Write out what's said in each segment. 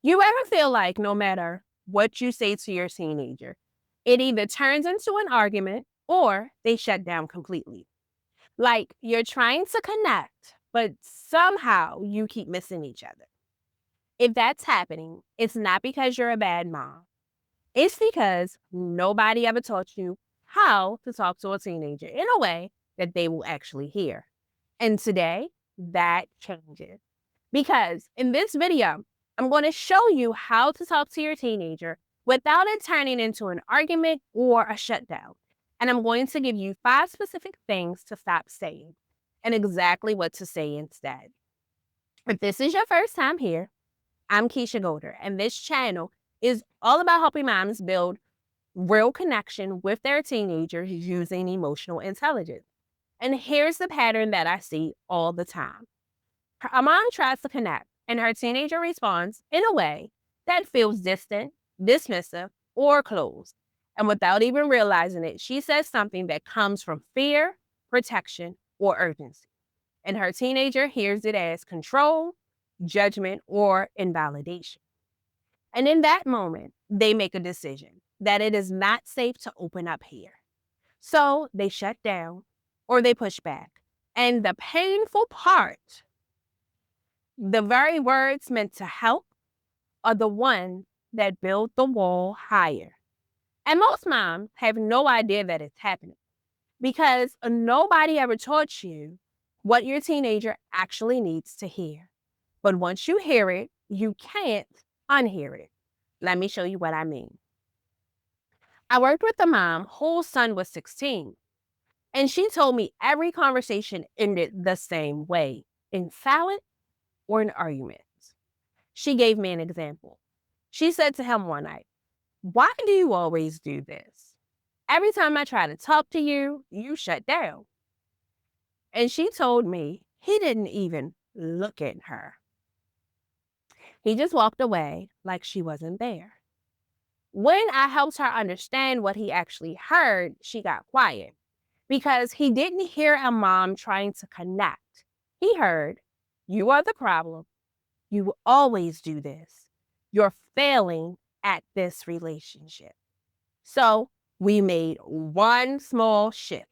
You ever feel like no matter what you say to your teenager, it either turns into an argument or they shut down completely? Like you're trying to connect, but somehow you keep missing each other. If that's happening, it's not because you're a bad mom. It's because nobody ever taught you how to talk to a teenager in a way that they will actually hear. And today, that changes. Because in this video, I'm going to show you how to talk to your teenager without it turning into an argument or a shutdown. And I'm going to give you 5 specific things to stop saying and exactly what to say instead. If this is your first time here, I'm Keisha Golder, and this channel is all about helping moms build real connection with their teenagers using emotional intelligence. And here's the pattern that I see all the time. A mom tries to connect, and her teenager responds in a way that feels distant, dismissive, or closed. And without even realizing it, she says something that comes from fear, protection, or urgency. And her teenager hears it as control, judgment, or invalidation. And in that moment, they make a decision that it is not safe to open up here. So they shut down or they push back. And the painful part, the very words meant to help are the ones that build the wall higher. And most moms have no idea that it's happening because nobody ever taught you what your teenager actually needs to hear. But once you hear it, you can't unhear it. Let me show you what I mean. I worked with a mom whose son was 16, and she told me every conversation ended the same way, in silence or in arguments. She gave me an example. She said to him one night, "Why do you always do this? Every time I try to talk to you, you shut down." And she told me he didn't even look at her. He just walked away like she wasn't there. When I helped her understand what he actually heard, she got quiet because he didn't hear a mom trying to connect. He heard, "You are the problem. You always do this. You're failing at this relationship." So we made one small shift.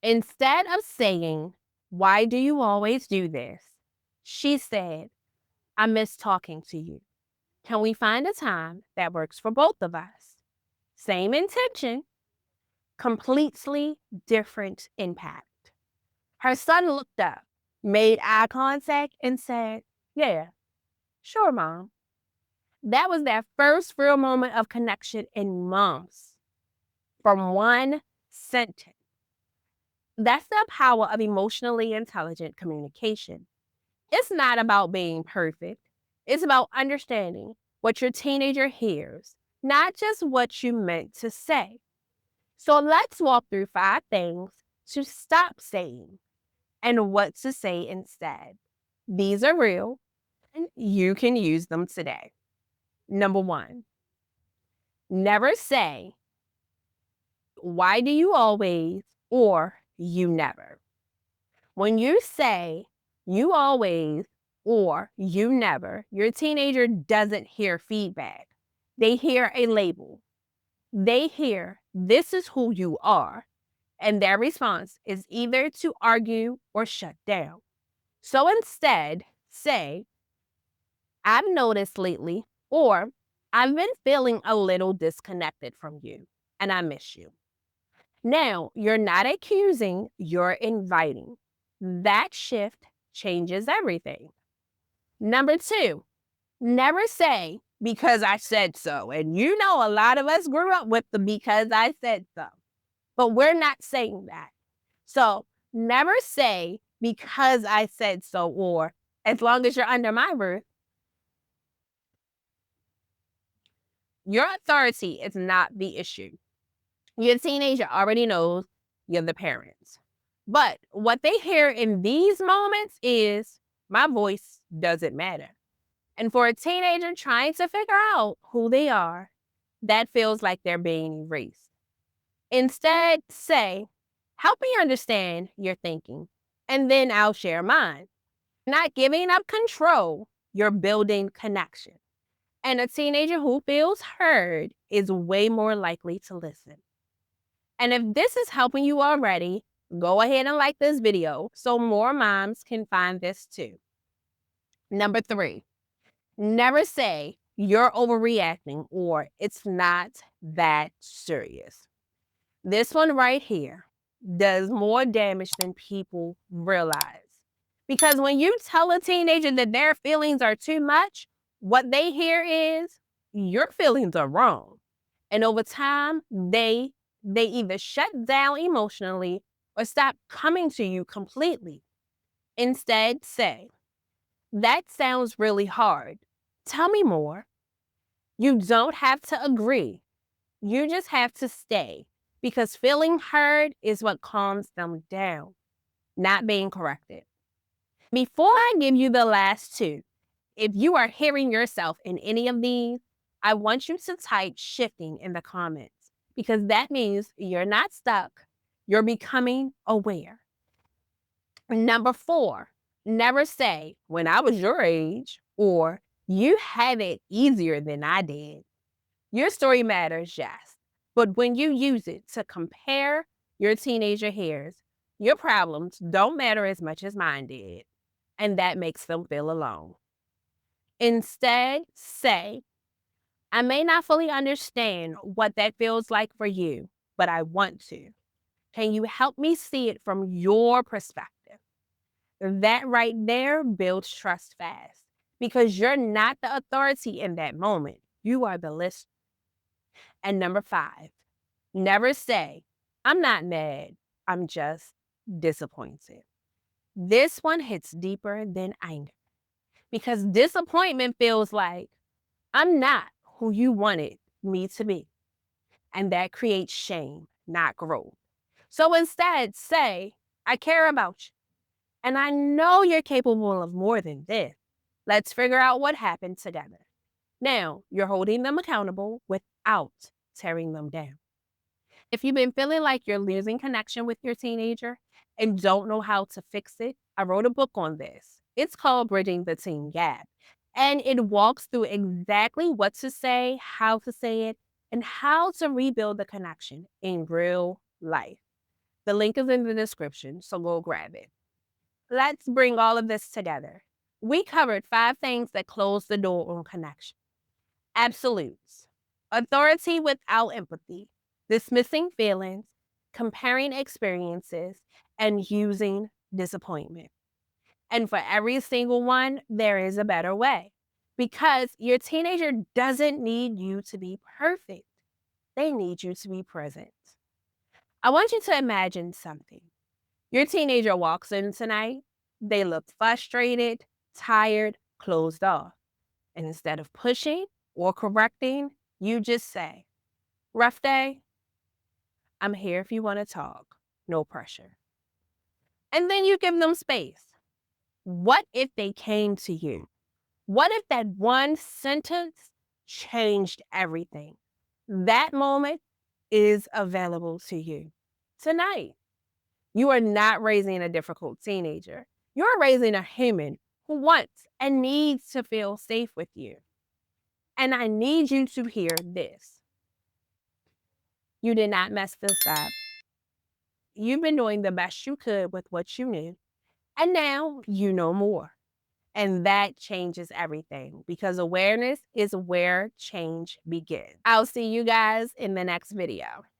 Instead of saying, "Why do you always do this?" she said, "I miss talking to you. Can we find a time that works for both of us?" Same intention, completely different impact. Her son looked up, made eye contact, and said, "Yeah, sure, Mom." That was their first real moment of connection in months from one sentence. That's the power of emotionally intelligent communication. It's not about being perfect. It's about understanding what your teenager hears, not just what you meant to say. So let's walk through 5 things to stop saying and what to say instead. These are real and you can use them today. Number 1, never say, "Why do you always?" or "You never." When you say "you always" or "you never," your teenager doesn't hear feedback. They hear a label. They hear, "This is who you are." And their response is either to argue or shut down. So instead, say, "I've noticed lately," or "I've been feeling a little disconnected from you and I miss you." Now, you're not accusing, you're inviting. That shift changes everything. Number 2, never say, "Because I said so." And you know, a lot of us grew up with the "because I said so," but we're not saying that. So never say, "Because I said so," or "as long as you're under my roof." Your authority is not the issue. Your teenager already knows you're the parents. But what they hear in these moments is, "My voice doesn't matter." And for a teenager trying to figure out who they are, that feels like they're being erased. Instead, say, "Help me understand your thinking, and then I'll share mine." Not giving up control, you're building connection. And a teenager who feels heard is way more likely to listen. And if this is helping you already, go ahead and like this video so more moms can find this too. Number 3, never say you're overreacting or it's not that serious. This one right here does more damage than people realize. Because when you tell a teenager that their feelings are too much, what they hear is your feelings are wrong. And over time, they either shut down emotionally or stop coming to you completely. Instead, say, "That sounds really hard. Tell me more." You don't have to agree. You just have to stay, because feeling heard is what calms them down, not being corrected. Before I give you the last 2, if you are hearing yourself in any of these, I want you to type "shifting" in the comments, because that means you're not stuck. You're becoming aware. Number 4, never say, "When I was your age," or "You had it easier than I did." Your story matters, yes, but when you use it to compare your teenager hairs, your problems don't matter as much as mine did, and that makes them feel alone. Instead, say, "I may not fully understand what that feels like for you, but I want to. Can you help me see it from your perspective?" That right there builds trust fast, because you're not the authority in that moment. You are the listener. And number 5, never say, "I'm not mad, I'm just disappointed." This one hits deeper than anger, because disappointment feels like, "I'm not who you wanted me to be." And that creates shame, not growth. So instead, say, "I care about you, and I know you're capable of more than this. Let's figure out what happened together." Now, you're holding them accountable without tearing them down. If you've been feeling like you're losing connection with your teenager and don't know how to fix it, I wrote a book on this. It's called Bridging the Teen Gap. And it walks through exactly what to say, how to say it, and how to rebuild the connection in real life. The link is in the description, so go grab it. Let's bring all of this together. We covered 5 things that close the door on connection. Absolutes: authority without empathy, dismissing feelings, comparing experiences, and using disappointment. And for every single one, there is a better way, because your teenager doesn't need you to be perfect. They need you to be present. I want you to imagine something. Your teenager walks in tonight. They look frustrated, tired, closed off. And instead of pushing or correcting, you just say, "Rough day? I'm here if you want to talk. No pressure." And then you give them space. What if they came to you? What if that one sentence changed everything? That moment is available to you tonight. You are not raising a difficult teenager. You're raising a human who wants and needs to feel safe with you. And I need you to hear this. You did not mess this up. You've been doing the best you could with what you knew, and now you know more. And that changes everything, because awareness is where change begins. I'll see you guys in the next video.